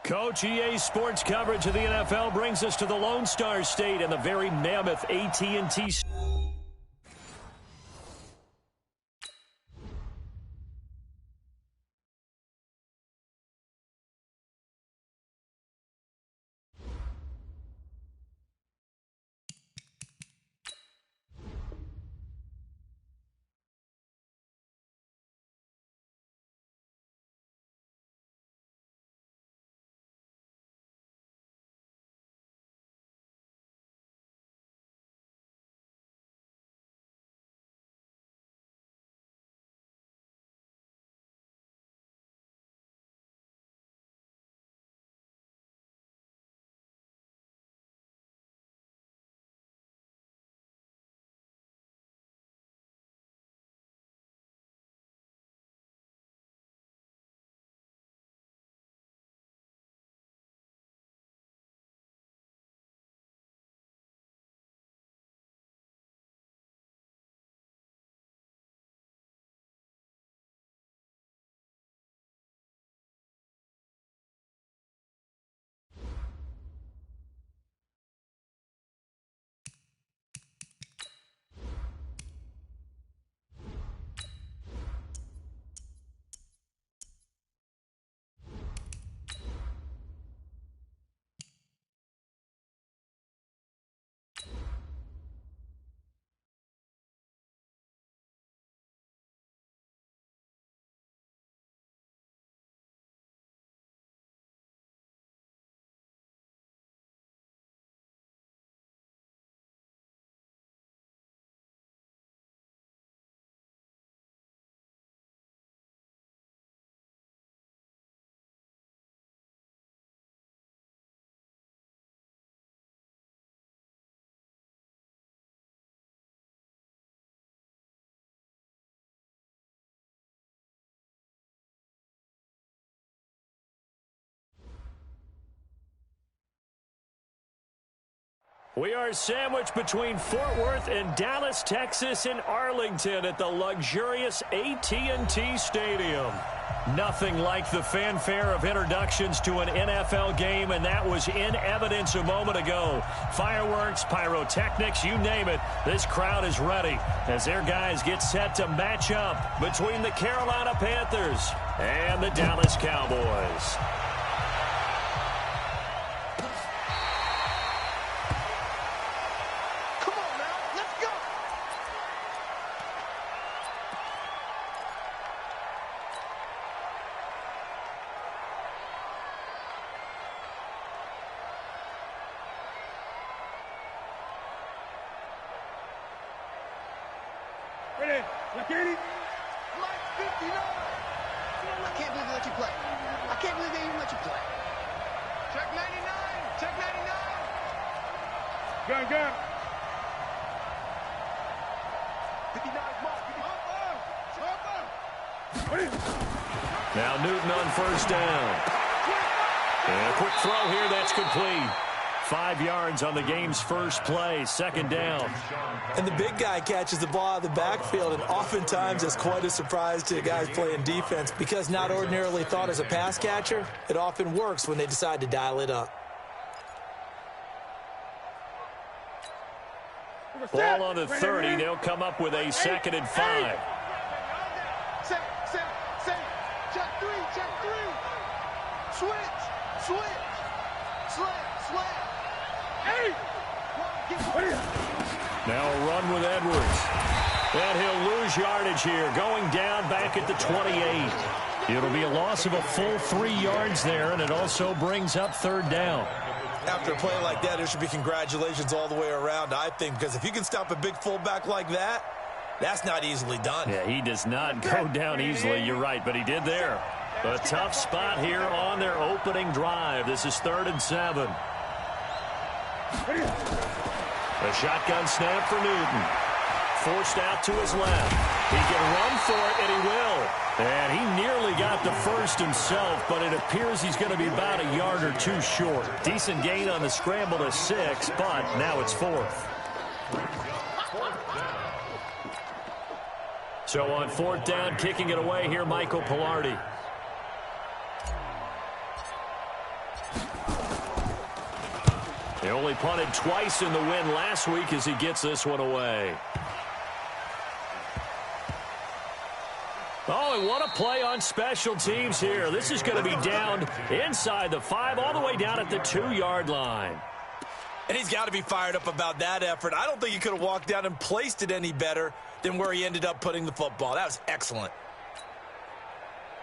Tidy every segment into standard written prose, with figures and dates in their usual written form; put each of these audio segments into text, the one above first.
Coach, EA Sports coverage of the NFL brings us to the Lone Star State and the very mammoth AT&T. We are sandwiched between Fort Worth and Dallas, Texas, and Arlington at the luxurious AT&T Stadium. Nothing like the fanfare of introductions to an NFL game, and that was in evidence a moment ago. Fireworks, pyrotechnics, you name it, this crowd is ready as their guys get set to match up between the Carolina Panthers and the Dallas Cowboys. Now Newton on first down. And a quick throw here, that's complete. 5 yards on the game's first play, second down. And the big guy catches the ball out of the backfield, and oftentimes it's quite a surprise to the guys playing defense because not ordinarily thought as a pass catcher, it often works when they decide to dial it up. Ball on the 30, they'll come up with a 2nd and 5. Now a run with Edwards. And he'll lose yardage here, going down back at the 28. It'll be a loss of a full 3 yards there, and it also brings up 3rd down. After a play like that, there should be congratulations all the way around, I think, because if you can stop a big fullback like that, that's not easily done. Yeah, he does not go down easily, you're right, but he did there. A tough spot here on their opening drive. This is 3rd and 7. A shotgun snap for Newton. Forced out to his left. He can run for it, and he will. And he nearly got the first himself, but it appears he's going to be about a yard or two short. Decent gain on the scramble to 6, but now it's 4th. So on 4th down, kicking it away here, Michael Pilardi. They only punted twice in the win last week as he gets this one away. Oh, and what a play on special teams here. This is going to be down inside the 5, all the way down at the 2-yard line. And he's got to be fired up about that effort. I don't think he could have walked down and placed it any better than where he ended up putting the football. That was excellent.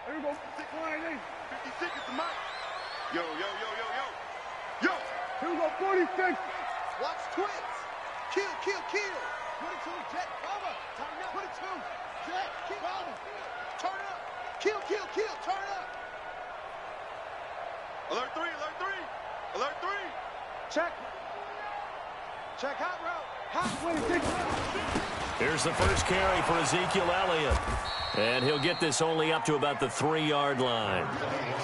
There you go. 56 is the mic. Yo. Here we go, 46. Watch twins. Kill. 22, jet, cover. Turn up. 22, jet, keep cover. Turn up. Kill, turn up. Alert 3. Check hot route. Hot 26. Here's the first carry for Ezekiel Elliott. And he'll get this only up to about the 3-yard line.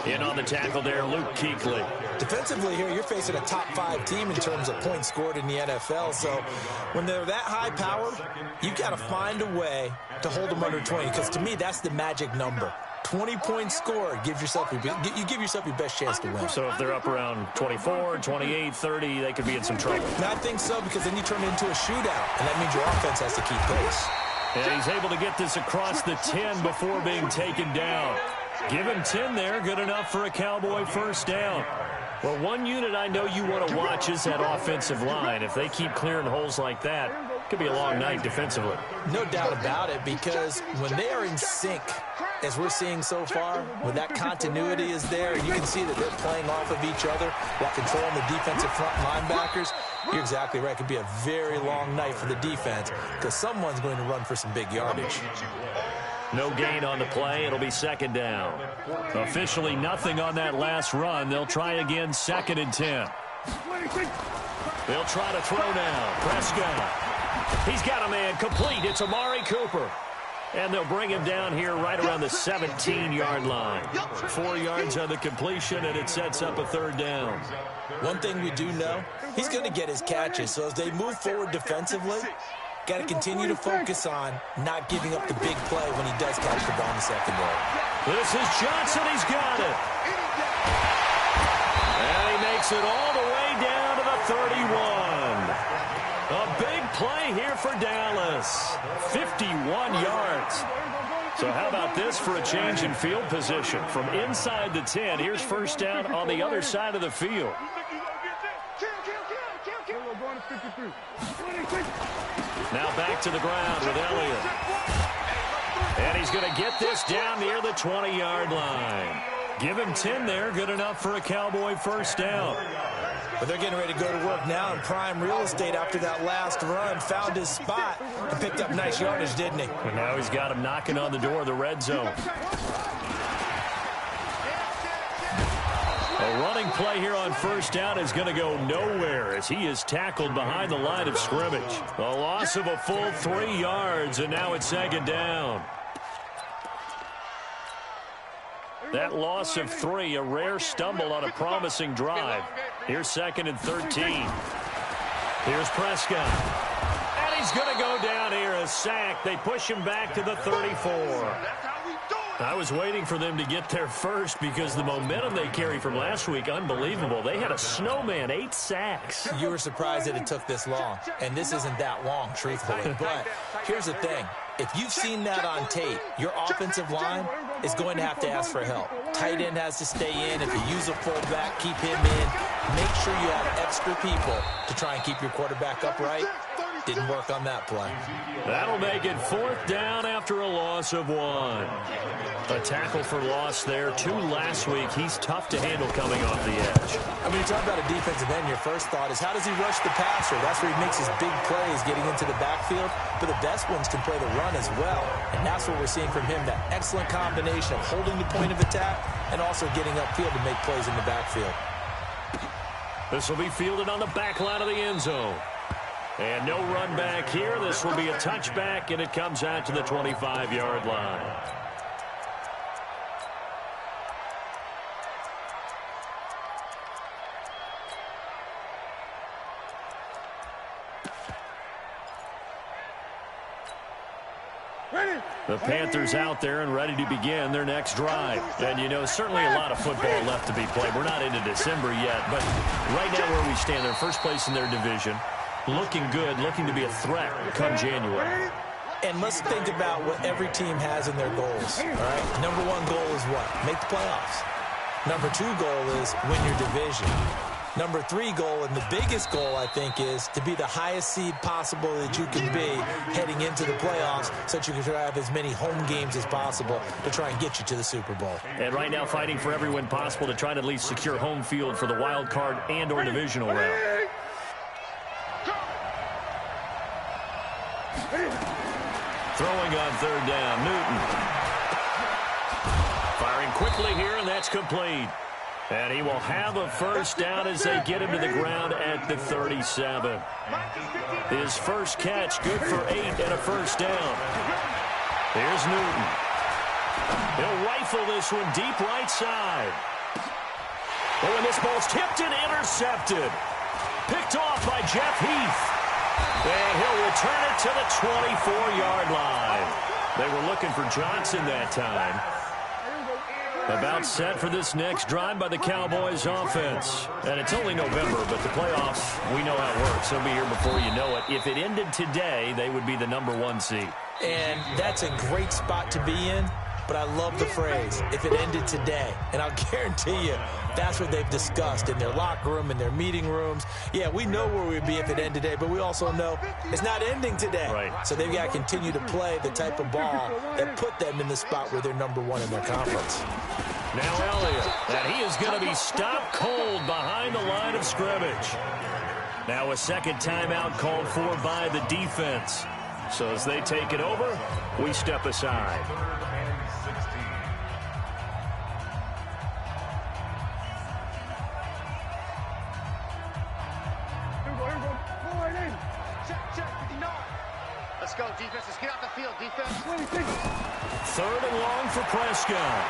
In on the tackle there, Luke Kuechly. Defensively here, you're facing a top 5 team in terms of points scored in the NFL. So when they're that high powered, you've got to find a way to hold them under 20. Because to me, that's the magic number. 20 points scored, you give yourself your best chance to win. So if they're up around 24, 28, 30, they could be in some trouble. And I think so, because then you turn it into a shootout, and that means your offense has to keep pace. And he's able to get this across the 10 before being taken down. Give him 10 there, good enough for a Cowboy first down. Well, one unit I know you want to watch is that offensive line. If they keep clearing holes like that, it could be a long night defensively. No doubt about it, because when they are in sync, as we're seeing so far, when that continuity is there, and you can see that they're playing off of each other while controlling the defensive front linebackers, you're exactly right. It could be a very long night for the defense because someone's going to run for some big yardage. No gain on the play. It'll be second down. Officially nothing on that last run. They'll try again, 2nd and 10. They'll try to throw now. Prescott. He's got a man complete. It's Amari Cooper. And they'll bring him down here right around the 17-yard line. 4 yards on the completion, and it sets up a 3rd down. One thing we do know, he's going to get his catches. So as they move forward defensively, got to continue to focus on not giving up the big play when he does catch the ball in the secondary. This is Johnson. He's got it. And he makes it all the way down to the 31. A big play here for Dallas. 51 yards. So how about this for a change in field position? From inside the 10, here's first down on the other side of the field. Now back to the ground with Elliott. And he's going to get this down near the 20-yard line. Give him 10 there, good enough for a Cowboy first down. But they're getting ready to go to work now in prime real estate after that last run. Found his spot and picked up nice yardage, didn't he? And now he's got him knocking on the door of the red zone. A running play here on first down is going to go nowhere as he is tackled behind the line of scrimmage. A loss of a full 3 yards, and now it's 2nd down. That loss of 3, a rare stumble on a promising drive. Here's 2nd and 13. Here's Prescott. And he's going to go down here, a sack. They push him back to the 34. I was waiting for them to get there first because the momentum they carry from last week, unbelievable. They had a snowman, 8 sacks. You were surprised that it took this long, and this isn't that long, truthfully. But here's the thing. If you've seen that on tape, your offensive line is going to have to ask for help. Tight end has to stay in. If you use a fullback, keep him in. Make sure you have extra people to try and keep your quarterback upright. Didn't work on that play. That'll make it 4th down after a loss of 1. A tackle for loss there. 2 last week. He's tough to handle coming off the edge. I mean, you talk about a defensive end, your first thought is how does he rush the passer? That's where he makes his big plays getting into the backfield. But the best ones can play the run as well. And that's what we're seeing from him, that excellent combination of holding the point of attack and also getting upfield to make plays in the backfield. This will be fielded on the back line of the end zone. And no run back here. This will be a touchback, and it comes out to the 25-yard line. The Panthers out there and ready to begin their next drive. And, you know, certainly a lot of football left to be played. We're not into December yet, but right now where we stand, they're first place in their division. Looking good, looking to be a threat come January. And let's think about what every team has in their goals, all right? Number one goal is what? Make the playoffs. Number two goal is win your division. Number three goal, and the biggest goal, I think, is to be the highest seed possible that you can be heading into the playoffs so that you can have as many home games as possible to try and get you to the Super Bowl. And right now fighting for every win possible to try to at least secure home field for the wild card and or divisional round. Throwing on third down, Newton. Firing quickly here, and that's complete. And he will have a first down as they get him to the ground at the 37. His first catch, good for 8 and a first down. Here's Newton. He'll rifle this one deep right side. Oh, and this ball's tipped and intercepted. Picked off by Jeff Heath. And he'll return it to the 24-yard line. They were looking for Johnson that time. About set for this next drive by the Cowboys offense. And it's only November, but the playoffs, we know how it works. They'll be here before you know it. If it ended today, they would be the number 1 seed. And that's a great spot to be in, but I love the phrase, if it ended today. And I'll guarantee you, that's what they've discussed in their locker room, in their meeting rooms. Yeah, we know where we'd be if it ended today, but we also know it's not ending today. Right. So they've got to continue to play the type of ball that put them in the spot where they're number 1 in their conference. Now Elliott, and he is going to be stopped cold behind the line of scrimmage. Now a second timeout called for by the defense. So as they take it over, we step aside. Let's go, defense. Let's get out the field, defense. Third and long for Prescott.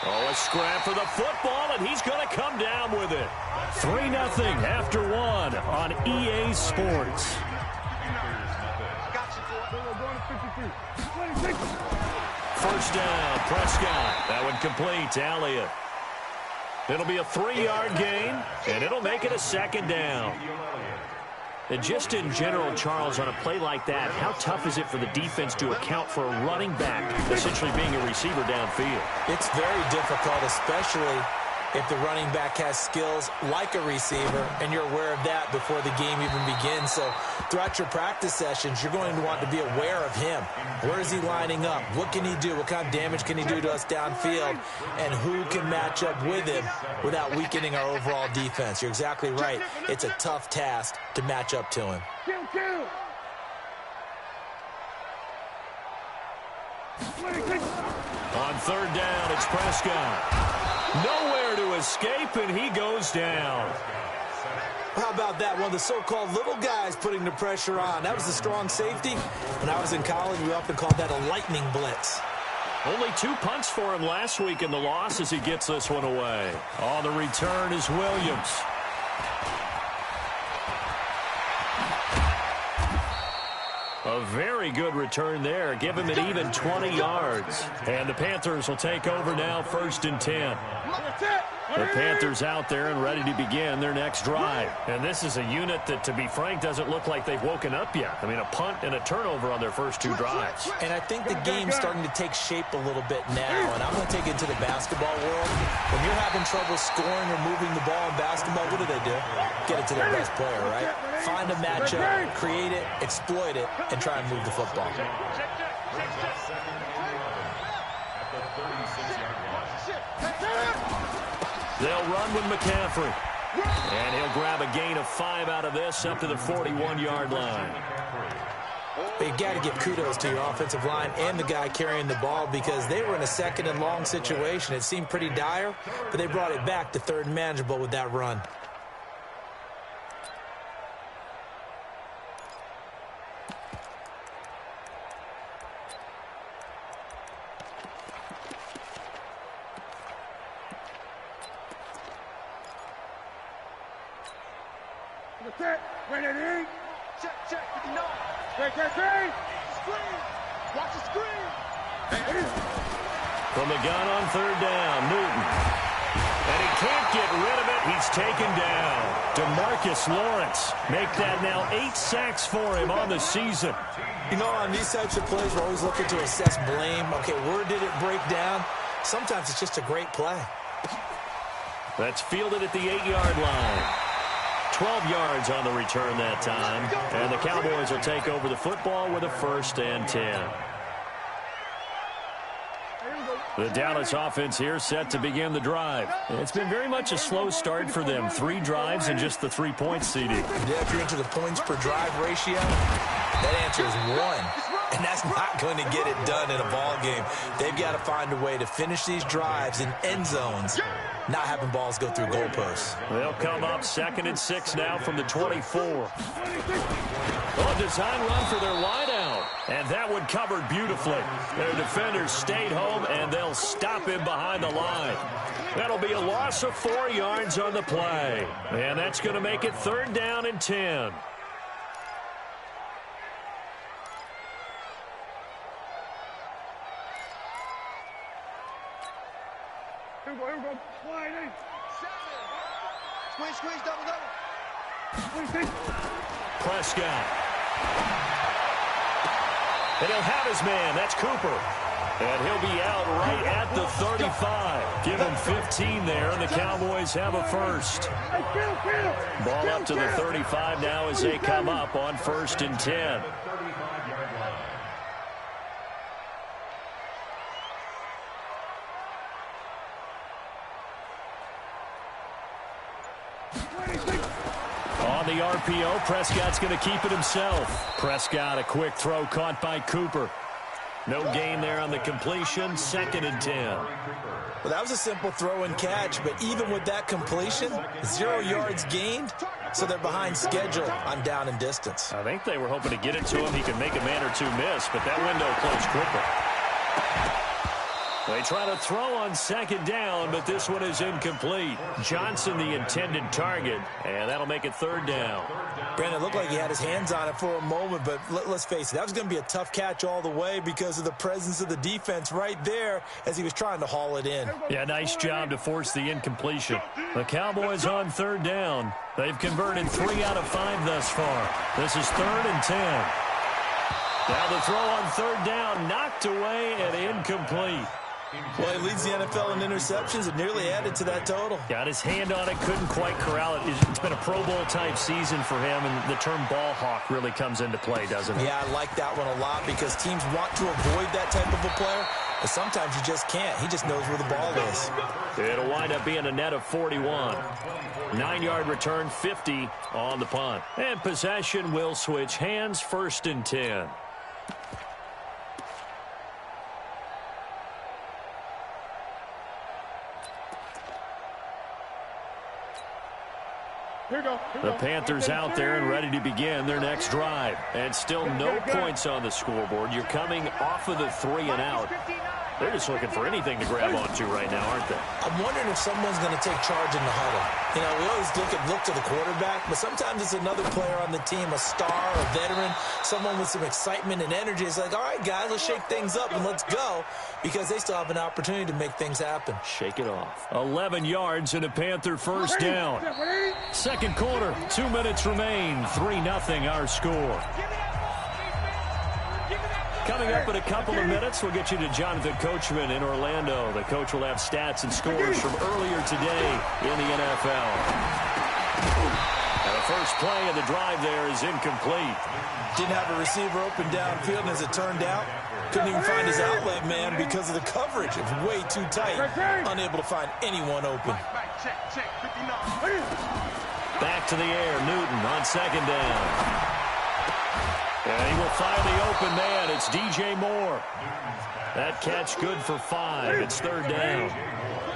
Oh, a scrap for the football, and he's going to come down with it. 3-0 after 1 on EA Sports. First down, Prescott. That one complete to Elliott. It'll be a 3-yard gain, and it'll make it a second down. And just in general, Charles, on a play like that, how tough is it for the defense to account for a running back essentially being a receiver downfield? It's very difficult, especially if the running back has skills like a receiver, and you're aware of that before the game even begins. So throughout your practice sessions, you're going to want to be aware of him. Where is he lining up? What can he do? What kind of damage can he do to us downfield? And who can match up with him without weakening our overall defense? You're exactly right. It's a tough task to match up to him. On third down, it's Prescott. Nowhere to escape, and he goes down. How about that? One of the so-called little guys putting the pressure on. That was the strong safety. When I was in college, we often called that a lightning blitz. Only 2 punts for him last week in the loss as he gets this one away. On the return is Williams. A very good return there. Give him an even 20 yards. And the Panthers will take over now, 1st and 10. The Panthers out there and ready to begin their next drive. And this is a unit that, to be frank, doesn't look like they've woken up yet. I mean, a punt and a turnover on their first 2 drives. And I think the game's starting to take shape a little bit now. And I'm going to take it to the basketball world. When you're having trouble scoring or moving the ball in basketball, what do? Get it to their best player, right? Find a matchup, create it, exploit it, and try and move the football. They'll run with McCaffrey. And he'll grab a gain of 5 out of this up to the 41-yard line. But you got to give kudos to your offensive line and the guy carrying the ball because they were in a second and long situation. It seemed pretty dire, but they brought it back to third and manageable with that run. check, 59. Screen. Watch the screen. From the gun on third down, Newton. And he can't get rid of it. He's taken down. DeMarcus Lawrence. Make that now 8 sacks for him on the season. You know, on these types of plays, we're always looking to assess blame. Okay, where did it break down? Sometimes it's just a great play. That's fielded at the 8-yard line. 12 yards on the return that time. And the Cowboys will take over the football with a 1st and 10. The Dallas offense here set to begin the drive. It's been very much a slow start for them. 3 drives and just the 3 points CD. Yeah, if you're into the points per drive ratio, that answer is 1. And that's not going to get it done in a ball game. They've got to find a way to finish these drives in end zones, not having balls go through goalposts. They'll come up 2nd and 6 now from the 24. Oh, design run for their wideout. And that one covered beautifully. Their defenders stayed home, and they'll stop him behind the line. That'll be a loss of 4 yards on the play. And that's going to make it 3rd down and 10. Here we go. Slide in. 7. Squeeze, double. Prescott. And he'll have his man. That's Cooper. And he'll be out right at the 35. Give him 15 there, and the Cowboys have a 1st. Ball up to the 35 now as they come up on 1st and 10. On the RPO, Prescott's going to keep it himself. Prescott, a quick throw caught by Cooper. No gain there on the completion. 2nd and 10. Well, that was a simple throw and catch, but even with that completion, 0 yards gained, so they're behind schedule on down and distance. I think they were hoping to get it to him. He could make a man or 2 miss, but that window closed quickly. They try to throw on 2nd down, but this one is incomplete. Johnson, the intended target, and that'll make it 3rd down. Brandon, it looked like he had his hands on it for a moment, but let's face it, that was going to be a tough catch all the way because of the presence of the defense right there as he was trying to haul it in. Yeah, nice job to force the incompletion. The Cowboys on 3rd down. They've converted 3 out of 5 thus far. This is 3rd and 10. Now the throw on 3rd down, knocked away and incomplete. Well, he leads the NFL in interceptions and nearly added to that total. Got his hand on it, couldn't quite corral it. It's been a Pro Bowl-type season for him, and the term ball hawk really comes into play, doesn't it? Yeah, I like that one a lot because teams want to avoid that type of a player, but sometimes you just can't. He just knows where the ball is. It'll wind up being a net of 41. 9-yard return, 50 on the punt. And possession will switch hands, 1st and 10. The Panthers out there and ready to begin their next drive. And still no points on the scoreboard. You're coming off of the 3 and out. They're just looking for anything to grab onto right now, aren't they? I'm wondering if someone's going to take charge in the huddle. You know, we always look to the quarterback, but sometimes it's another player on the team, a star, a veteran, someone with some excitement and energy. It's like, all right, guys, let's shake things up and let's go, because they still have an opportunity to make things happen. Shake it off. 11 yards and a Panther 1st down. 2nd quarter, 2 minutes remain. 3-0 our score. Coming up in a couple of minutes, we'll get you to Jonathan Coachman in Orlando. The coach will have stats and scores from earlier today in the NFL. And the first play of the drive there is incomplete. Didn't have a receiver open downfield, and as it turned out, couldn't even find his outlet man because of the coverage. It was way too tight, unable to find anyone open. Back to the air, Newton on 2nd down. And he will find the open man. It's DJ Moore. That catch good for 5. It's 3rd down.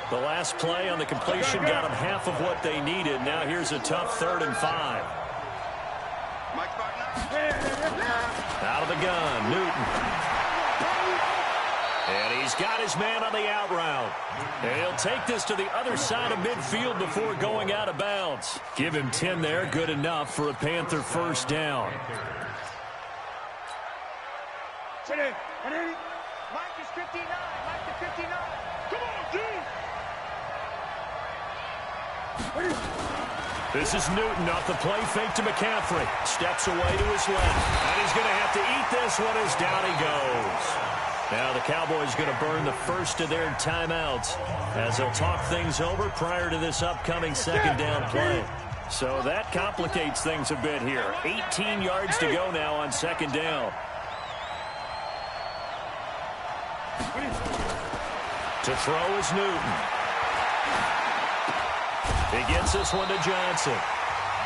The last play on the completion got them half of what they needed. Now here's a tough 3rd and 5. Out of the gun, Newton. And he He's got his man on the out route. And he'll take this to the other side of midfield before going out of bounds. Give him 10 there, good enough for a Panther first down. Mike is 59. Mike is 59. Come on, D. This is Newton off the play fake to McCaffrey. Steps away to his left. And he's going to have to eat this one as down he goes. Now the Cowboys going to burn the first of their timeouts as they'll talk things over prior to this upcoming second down play. So that complicates things a bit here. 18 yards to go now on second down. To throw is Newton. He gets this one to Johnson.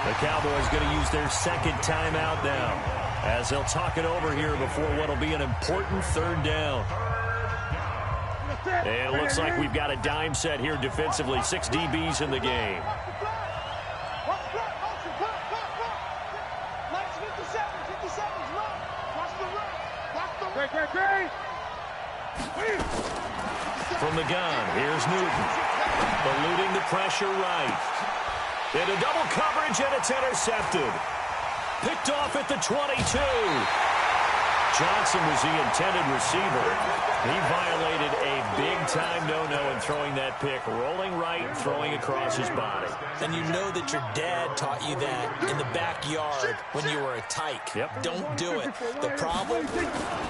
The Cowboys going to use their second timeout now as they'll talk it over here before what will be an important third down. And it looks like we've got a dime set here defensively. 6 DBs in the game. From the gun, here's Newton. Eluding the pressure right. Into double coverage, and it's intercepted. Picked off at the 22. Johnson was the intended receiver. He violated a big-time no-no in throwing that pick. Rolling right, throwing across his body. And you know that your dad taught you that in the backyard when you were a tyke. Yep. Don't do it. The problem,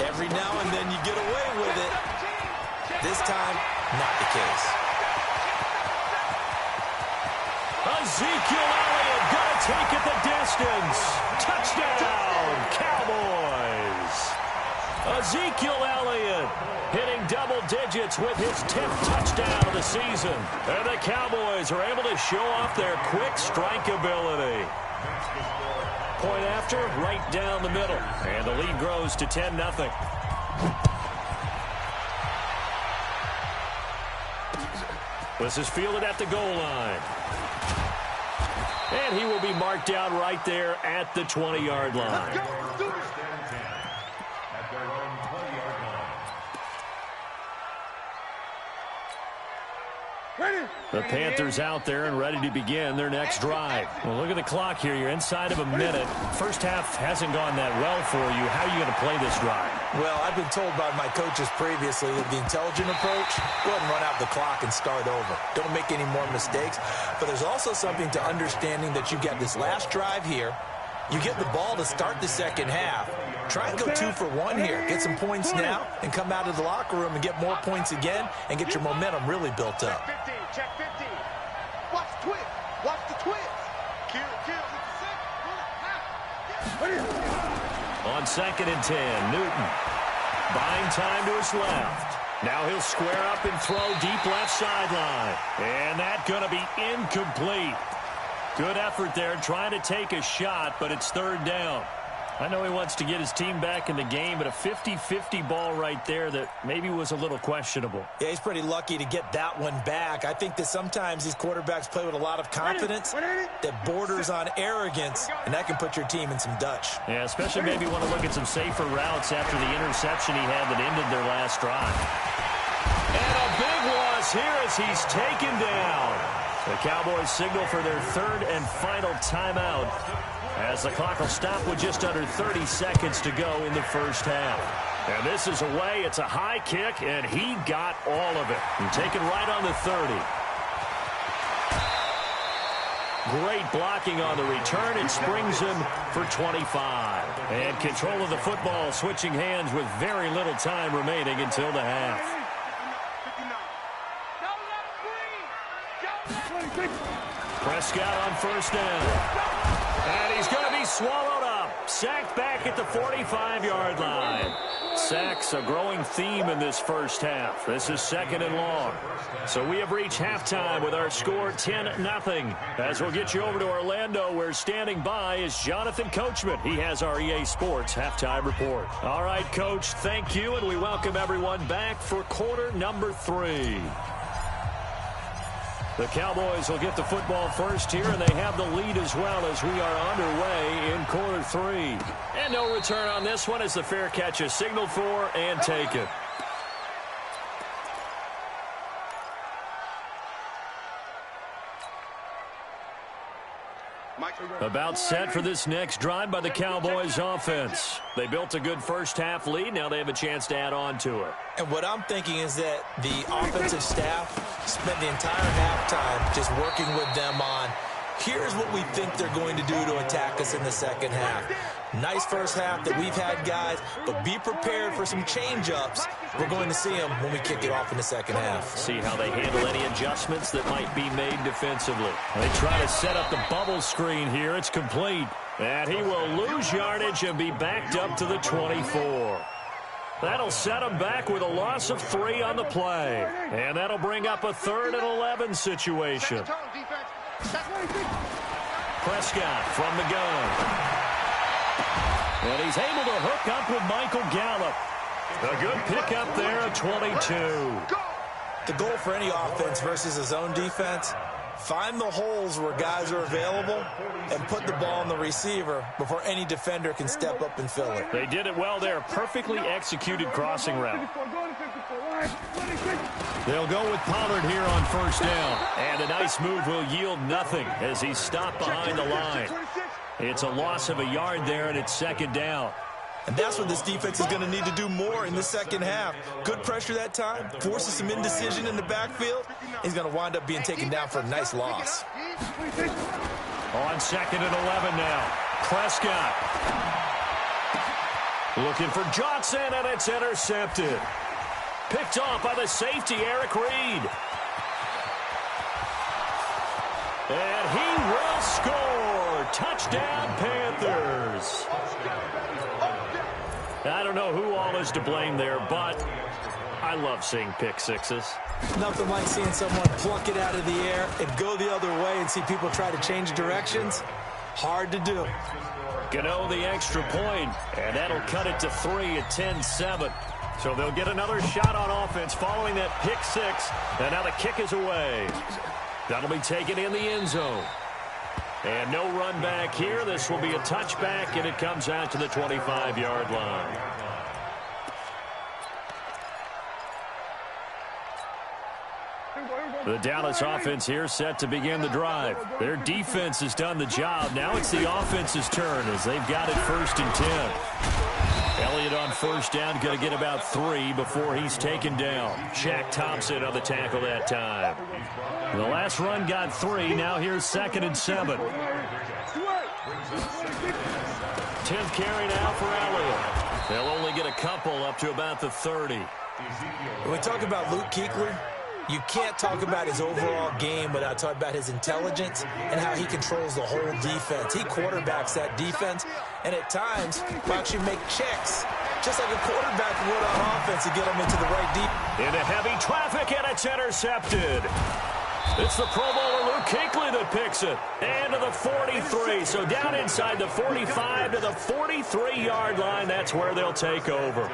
every now and then you get away with it. This time, not the case. Ezekiel Elliott gonna take it the distance. Touchdown, Cowboys. Ezekiel Elliott hitting double digits with his 10th touchdown of the season. And the Cowboys are able to show off their quick strike ability. Point after, right down the middle. And the lead grows to 10-0. This is fielded at the goal line. And he will be marked down right there at the 20-yard line. The Panthers out there and ready to begin their next drive. Well, look at the clock here. You're inside of a minute. First half hasn't gone that well for you. How are you going to play this drive? Well, I've been told by my coaches previously that the intelligent approach, go ahead and run out the clock and start over. Don't make any more mistakes. But there's also something to understanding that you get this last drive here. You get the ball to start the second half. Try and go 2 for 1 here. Get some points now and come out of the locker room and get more points again and get your momentum really built up. Check 50. Watch the twist. Watch the twist. Kill. On 2nd and 10, Newton buying time to his left. Now he'll square up and throw deep left sideline. And that's going to be incomplete. Good effort there trying to take a shot, but it's third down. I know he wants to get his team back in the game, but a 50-50 ball right there that maybe was a little questionable. Yeah, he's pretty lucky to get that one back. I think that sometimes these quarterbacks play with a lot of confidence that borders on arrogance, and that can put your team in some Dutch. Yeah, especially maybe want to look at some safer routes after the interception he had that ended their last drive. And a big loss here as he's taken down. The Cowboys signal for their third and final timeout, as the clock will stop with just under 30 seconds to go in the first half. And this is away. It's a high kick, and he got all of it. And taken right on the 30. Great blocking on the return. It springs him for 25. And control of the football switching hands with very little time remaining until the half. Prescott on first down. And he's going to be swallowed up. Sacked back at the 45-yard line. Sacks a growing theme in this first half. This is 2nd and long. So we have reached halftime with our score 10-0. As we'll get you over to Orlando, where standing by is Jonathan Coachman. He has our EA Sports halftime report. All right, Coach, thank you, and we welcome everyone back for quarter number 3. The Cowboys will get the football first here, and they have the lead as well as we are underway in quarter 3. And no return on this one as the fair catch is signaled for and taken. About set for this next drive by the Cowboys offense. They built a good first-half lead. Now they have a chance to add on to it. And what I'm thinking is that the offensive staff spent the entire halftime just working with them on, here's what we think they're going to do to attack us in the second half. Nice first half that we've had, guys, but be prepared for some change-ups. We're going to see them when we kick it off in the second half. See how they handle any adjustments that might be made defensively. They try to set up the bubble screen here. It's complete. And he will lose yardage and be backed up to the 24. That'll set him back with a loss of 3 on the play. And that'll bring up a 3rd and 11 situation. Prescott from the gun. And he's able to hook up with Michael Gallup. A good pickup there at 22. The goal for any offense versus a zone defense, find the holes where guys are available and put the ball on the receiver before any defender can step up and fill it. They did it well there. Perfectly executed crossing route. They'll go with Pollard here on first down. And a nice move will yield nothing as he's stopped behind the line. It's a loss of a yard there, and it's second down. And that's what this defense is going to need to do more in the second half. Good pressure that time, forces some indecision in the backfield. He's going to wind up being taken down for a nice loss. On 2nd and 11 now. Prescott. Looking for Johnson, and it's intercepted. Picked off by the safety, Eric Reed. And he will score. Touchdown, Panthers. I don't know who all is to blame there, but I love seeing pick sixes. Nothing like seeing someone pluck it out of the air and go the other way and see people try to change directions. Hard to do. Gano the extra point, and that'll cut it to 3 at 10-7. So they'll get another shot on offense following that pick six, and now the kick is away. That'll be taken in the end zone. And no run back here. This will be a touchback, and it comes out to the 25-yard line. The Dallas offense here set to begin the drive. Their defense has done the job. Now it's the offense's turn as they've got it 1st and 10. Elliott on first down, going to get about 3 before he's taken down. Shaq Thompson on the tackle that time. The last run got 3. Now here's 2nd and 7. 10th carry now for Elliott. They'll only get a couple up to about the 30. When we talk about Luke Kuechly, you can't talk about his overall game without talking about his intelligence and how he controls the whole defense. He quarterbacks that defense, and at times will actually make checks, just like a quarterback would on offense, to get him into the right deep. Into heavy traffic, and it's intercepted. It's the Pro Bowler Luke Kuechly that picks it. And to the 43. So down inside the 45 to the 43-yard line. That's where they'll take over.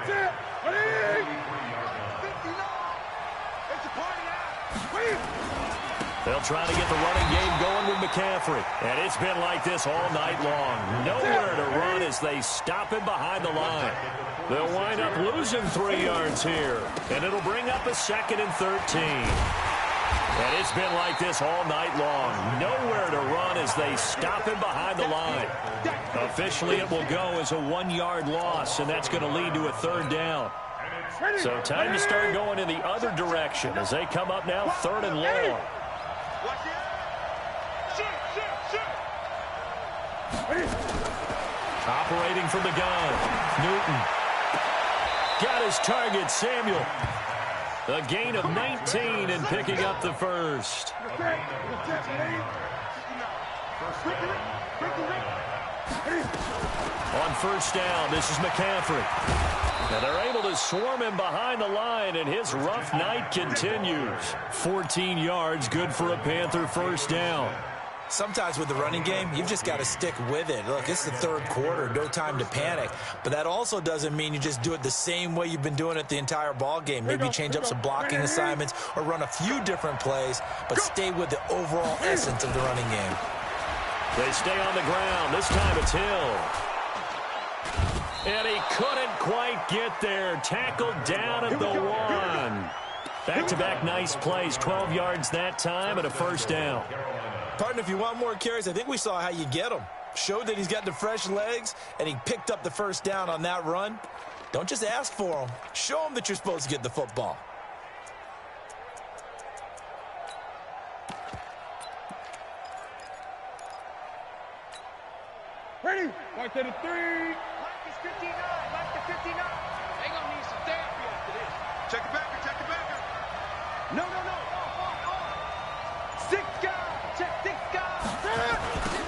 They'll try to get the running game going with McCaffrey. And it's been like this all night long. Nowhere to run as they stop him behind the line. They'll wind up losing 3 yards here. And it'll bring up a 2nd and 13. And it's been like this all night long. Nowhere to run as they stop him behind the line. Officially, it will go as a 1-yard loss, and that's going to lead to a 3rd down. So time to start going in the other direction as they come up now 3rd and long. Operating from the gun, Newton. Got his target, Samuel. A gain of 19 and picking up the first. On first down, this is McCaffrey. And they're able to swarm him behind the line, and his rough night continues. 14 yards, good for a Panther first down. Sometimes with the running game, you've just got to stick with it. Look, it's the 3rd quarter, no time to panic. But that also doesn't mean you just do it the same way you've been doing it the entire ball game. Maybe change up some blocking assignments or run a few different plays, but stay with the overall essence of the running game. They stay on the ground. This time it's Hill. And he couldn't quite get there. Tackled down at the 1. Back-to-back nice plays. 12 yards that time and a first down. Partner, if you want more carries, I think we saw how you get them. Showed that he's got the fresh legs, and he picked up the first down on that run. Don't just ask for them. Show them that you're supposed to get the football. Ready? Mark to the 3. Mark is 59. Mark to 59. They gonna need some therapy after this. Check it backer. Check it backer. No. Six guys. Check 6 guys.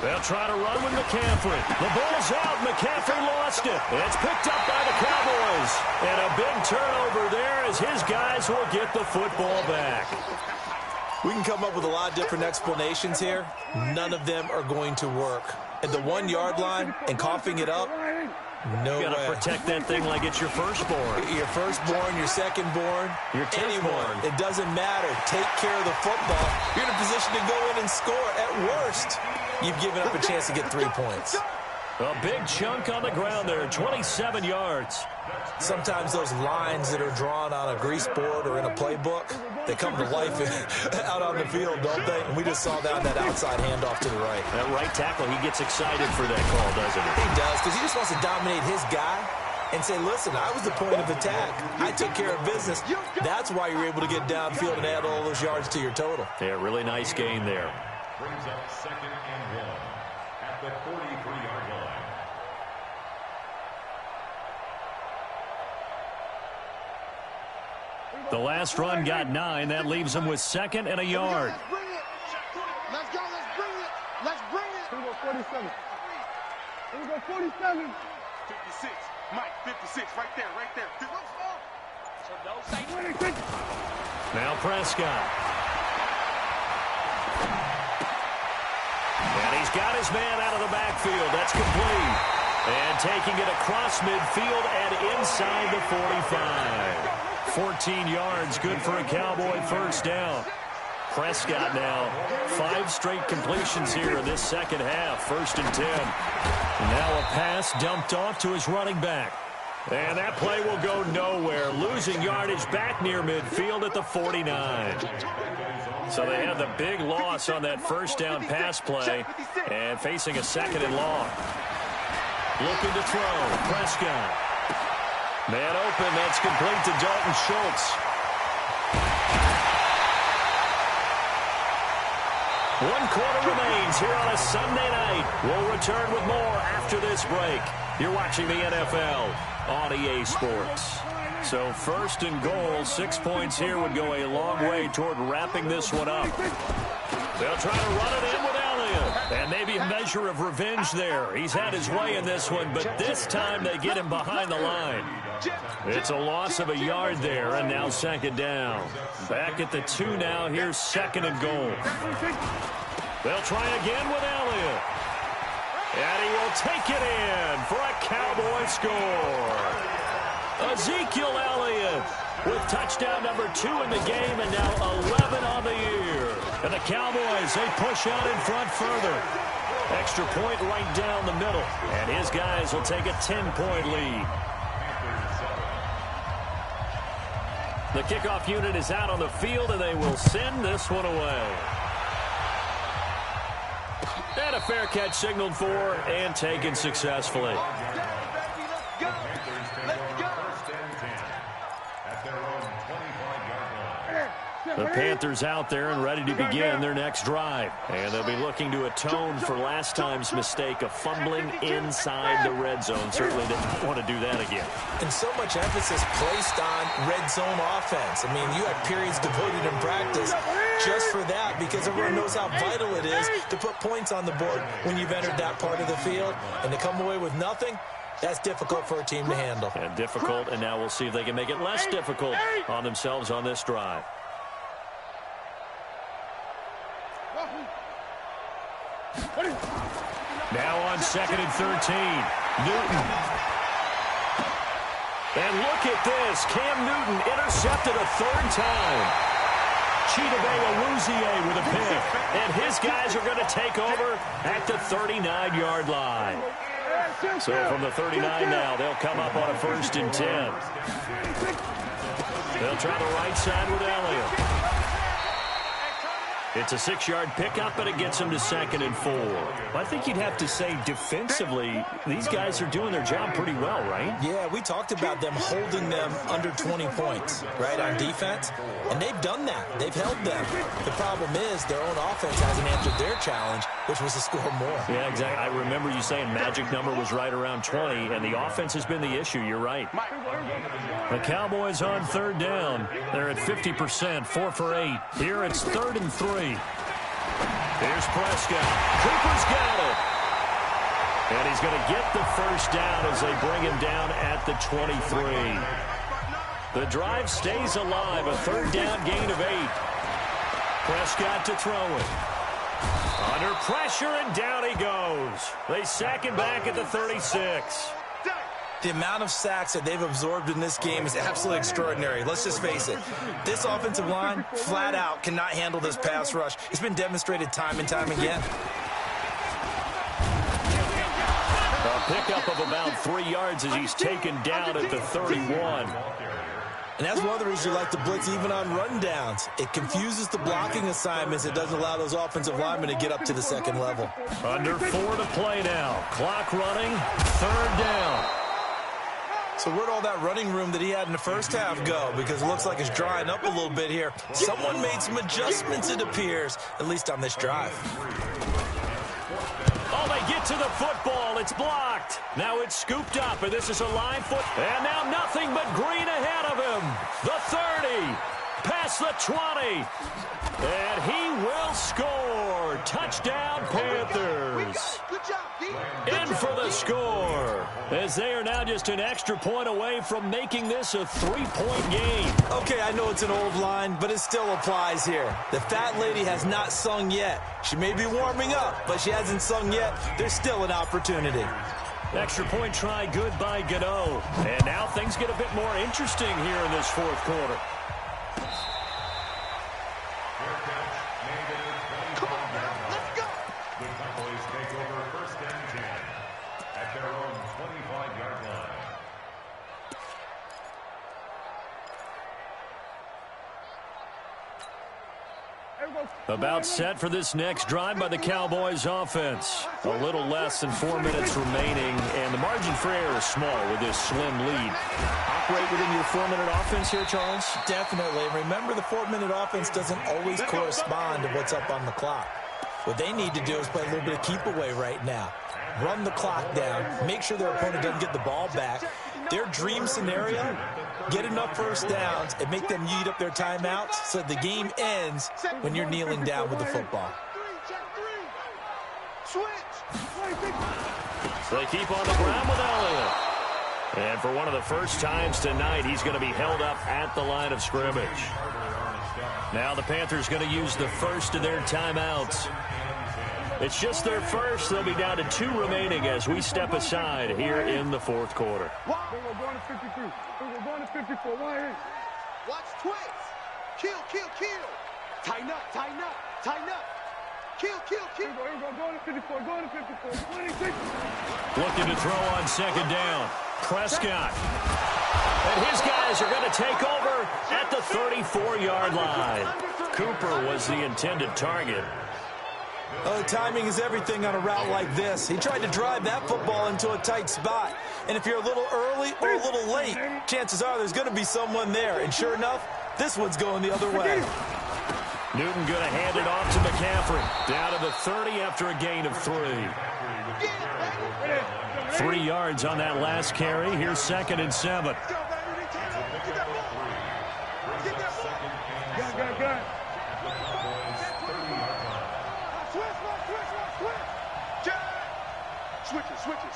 They'll try to run with McCaffrey. The ball's out. McCaffrey lost it. It's picked up by the Cowboys. And a big turnover there as his guys will get the football back. We can come up with a lot of different explanations here. None of them are going to work. At the 1-yard line and coughing it up, no way. You gotta protect that thing like it's your firstborn. Your firstborn, your secondborn, your anyone. It doesn't matter. Take care of the football. You're in a position to go in and score. At worst, you've given up a chance to get 3 points. A big chunk on the ground there, 27 yards. Sometimes those lines that are drawn on a grease board or in a playbook, they come to life out on the field, don't they? And we just saw that outside handoff to the right. That right tackle, he gets excited for that call, doesn't he? He does, because he just wants to dominate his guy and say, listen, I was the point of attack. I took care of business. That's why you're able to get downfield and add all those yards to your total. Yeah, really nice gain there. Brings up 2nd and 1 at the 43-yard line. The last run got 9. That leaves him with 2nd and a yard. Let's bring it. Let's go. Let's bring it. Let's bring it. Here we go, 47. Here we go, 47. 56. Mike, 56. Right there. So don't say 26. Now Prescott. And he's got his man out of the backfield. That's complete. And taking it across midfield and inside the 45. 14 yards, good for a Cowboy first down. Prescott now, 5 straight completions here in this second half, 1st and 10. Now a pass dumped off to his running back. And that play will go nowhere, losing yardage back near midfield at the 49. So they have the big loss on that first down pass play and facing a 2nd and long. Looking to throw, Prescott. Man open, that's complete to Dalton Schultz. 1 quarter remains here on a Sunday night. We'll return with more after this break. You're watching the NFL on EA Sports. So 1st and goal, 6 points here would go a long way toward wrapping this one up. They'll try to run it in with Elliott. And maybe a measure of revenge there. He's had his way in this one, but this time they get him behind the line. It's a loss of a yard there, and now 2nd down. Back at the 2 now. Here's 2nd and goal. They'll try again with Elliott. And he will take it in for a Cowboy score. Ezekiel Elliott with touchdown number 2 in the game and now 11 on the year. And the Cowboys, they push out in front further. Extra point right down the middle. And his guys will take a 10-point lead. The kickoff unit is out on the field, and they will send this one away. And a fair catch signaled for and taken successfully. The Panthers out there and ready to begin their next drive. And they'll be looking to atone for last time's mistake of fumbling inside the red zone. Certainly didn't want to do that again. And so much emphasis placed on red zone offense. I mean, you have periods devoted in practice just for that because everyone knows how vital it is to put points on the board when you've entered that part of the field. And to come away with nothing, that's difficult for a team to handle. And difficult, and now we'll see if they can make it less difficult on themselves on this drive. Now on 2nd and 13, Newton. And look at this. Cam Newton intercepted a 3rd time. Chidobe with a pick. And his guys are going to take over at the 39-yard line. So from the 39 now, they'll come up on a 1st and 10. They'll try the right side with Elliott. It's a 6-yard pickup, and it gets them to 2nd and 4. I think you'd have to say defensively, these guys are doing their job pretty well, right? Yeah, we talked about them holding them under 20 points, right, on defense. And they've done that. They've held them. The problem is their own offense hasn't answered their challenge, which was to score more. Yeah, exactly. I remember you saying magic number was right around 20, and the offense has been the issue. You're right. The Cowboys on 3rd down. They're at 50%, 4 for 8. Here it's 3rd and 3. Here's Prescott. Cooper's got it. And he's going to get the first down as they bring him down at the 23. The drive stays alive. A 3rd down gain of 8. Prescott to throw it. Under pressure, and down he goes. They sack him back at the 36. The amount of sacks that they've absorbed in this game is absolutely extraordinary. Let's just face it. This offensive line, flat out, cannot handle this pass rush. It's been demonstrated time and time again. A pickup of about 3 yards as he's taken down at the 31. And that's one of the reasons you like to blitz even on rundowns. It confuses the blocking assignments. It doesn't allow those offensive linemen to get up to the 2nd level. Under 4 to play now. Clock running. 3rd down. So where'd all that running room that he had in the first half go? Because it looks like it's drying up a little bit here. Someone made some adjustments, it appears, at least on this drive. Oh, they get to the football. It's blocked. Now it's scooped up, and this is a live foot. And now nothing but green ahead of him. The 30. Past the 20. And he will score. Touchdown, Panthers. In for the score, as they are now just an extra point away from making this a 3-point game. Okay, I know it's an old line, but it still applies here. The fat lady has not sung yet. She may be warming up, but she hasn't sung yet. There's still an opportunity. Extra point try, good by Gano. And now things get a bit more interesting here in this 4th quarter. About set for this next drive by the Cowboys offense. A little less than 4 minutes remaining, and the margin for error is small with this slim lead. Operate within your 4-minute offense here, Charles? Definitely. Remember, the 4-minute offense doesn't always correspond to what's up on the clock. What they need to do is play a little bit of keep away right now. Run the clock down. Make sure their opponent doesn't get the ball back. Their dream scenario, get enough first downs and make them eat up their timeouts so the game ends when you're kneeling down with the football. So they keep on the ground with Elliott. And for one of the first times tonight, he's going to be held up at the line of scrimmage. Now the Panthers going to use the first of their timeouts. It's just their first. They'll be down to 2 remaining as we step aside here in the 4th quarter. We're going to 53. We're going to 54. Watch twins. Kill, kill, kill. Tighten up, tighten up, tighten up. Kill, kill, kill. Here we go. Going to 54. Going to 54. 26. Looking to throw on 2nd down. Prescott. And his guys are going to take over at the 34-yard line. Cooper was the intended target. Oh, timing is everything on a route like this. He tried to drive that football into a tight spot. And if you're a little early or a little late, chances are there's going to be someone there. And sure enough, this one's going the other way. Newton going to hand it off to McCaffrey. Down to the 30 after a gain of 3. 3 yards on that last carry. Here's 2nd and 7.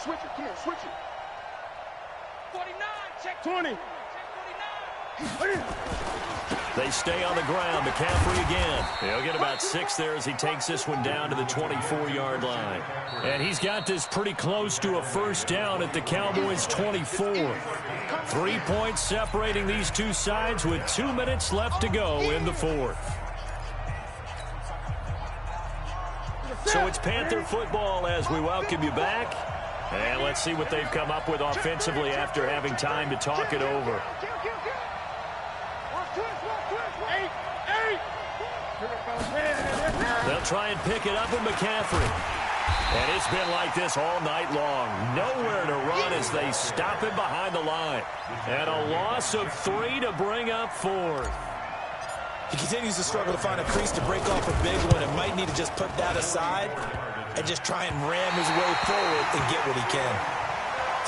Switch it. Come on, switch it. 49, check 20. They stay on the ground. McCaffrey again. He'll get about 6 there as he takes this one down to the 24-yard line. And he's got this pretty close to a first down at the Cowboys' 24. 3 points separating these two sides with 2 minutes left to go in the 4th. So it's Panther football as we welcome you back. And let's see what they've come up with offensively after having time to talk it over. They'll try and pick it up with McCaffrey. And it's been like this all night long. Nowhere to run as they stop him behind the line. And a loss of 3 to bring up 4th. He continues to struggle to find a crease to break off a big one and might need to just put that aside and just try and ram his way forward and get what he can.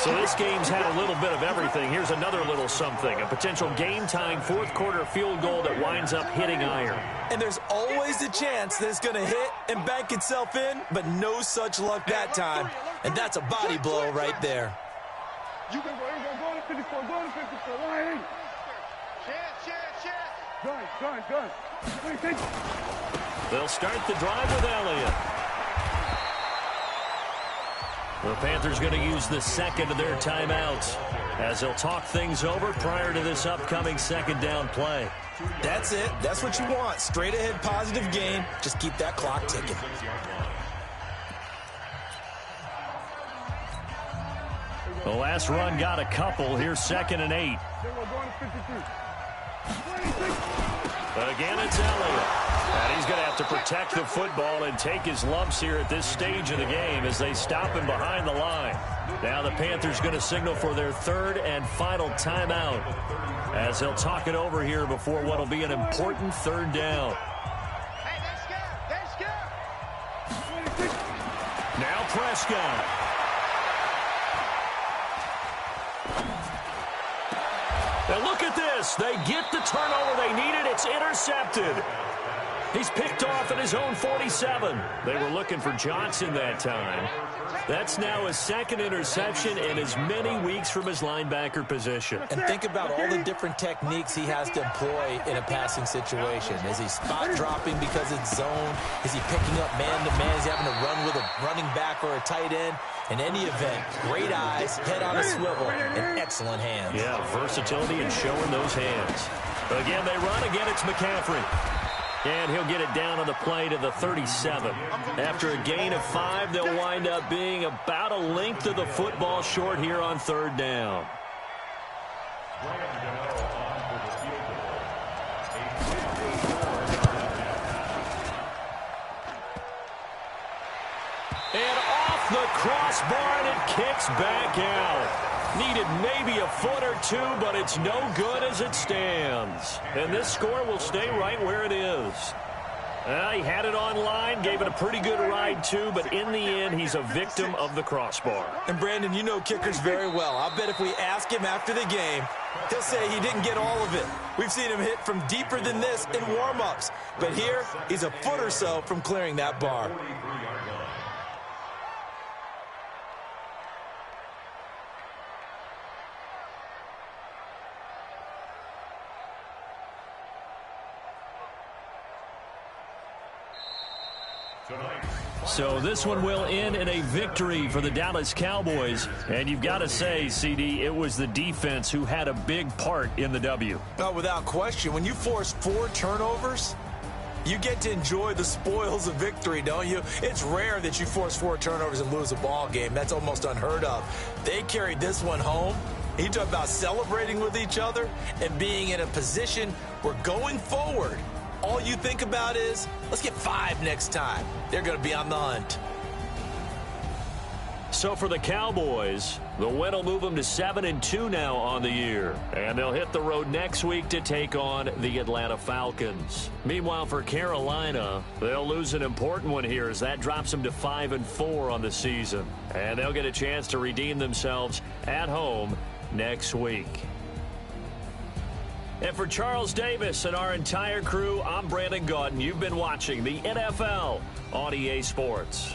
So this game's had a little bit of everything. Here's another little something. A potential game-tying fourth-quarter field goal that winds up hitting iron. And there's always a chance that it's going to hit and bank itself in, but no such luck that time. And that's a body blow right there. You can go to 54, go to 54. Right. Gun. They'll start the drive with Elliott. The Panthers going to use the second of their timeouts as they'll talk things over prior to this upcoming second down play. That's it. That's what you want. Straight ahead positive game. Just keep that clock ticking. The last run got a couple. Here's 2nd and 8. Again, it's Elliott. And he's going to have to protect the football and take his lumps here at this stage of the game as they stop him behind the line. Now the Panthers going to signal for their 3rd and final timeout as they'll talk it over here before what will be an important 3rd down. Now Prescott. And look at this. They get the turnover they needed. It's intercepted. He's picked off at his own 47. They were looking for Johnson that time. That's now his 2nd interception in as many weeks from his linebacker position. And think about all the different techniques he has to employ in a passing situation. Is he spot dropping because it's zone? Is he picking up man-to-man? Is he having to run with a running back or a tight end? In any event, great eyes, head on a swivel, and excellent hands. Yeah, versatility and showing those hands. Again, they run. Again, it's McCaffrey. And he'll get it down on the play to the 37. After a gain of 5, they'll wind up being about a length of the football short here on 3rd down. And off the crossbar, and it kicks back out. Needed maybe a foot or 2, but it's no good as it stands. And this score will stay right where it is. He had it online, gave it a pretty good ride too, but in the end, he's a victim of the crossbar. And Brandon, you know kickers very well. I bet if we ask him after the game, he'll say he didn't get all of it. We've seen him hit from deeper than this in warm-ups. But here, he's a foot or so from clearing that bar. So this one will end in a victory for the Dallas Cowboys. And you've got to say, CD, it was the defense who had a big part in the W. Oh, without question. When you force 4 turnovers, you get to enjoy the spoils of victory, don't you? It's rare that you force 4 turnovers and lose a ball game. That's almost unheard of. They carried this one home. You talk about celebrating with each other and being in a position where going forward, all you think about is, let's get 5 next time. They're going to be on the hunt. So for the Cowboys, the win will move them to 7-2 now on the year. And they'll hit the road next week to take on the Atlanta Falcons. Meanwhile, for Carolina, they'll lose an important one here as that drops them to 5-4 on the season. And they'll get a chance to redeem themselves at home next week. And for Charles Davis and our entire crew, I'm Brandon Gaudin. You've been watching the NFL on EA Sports.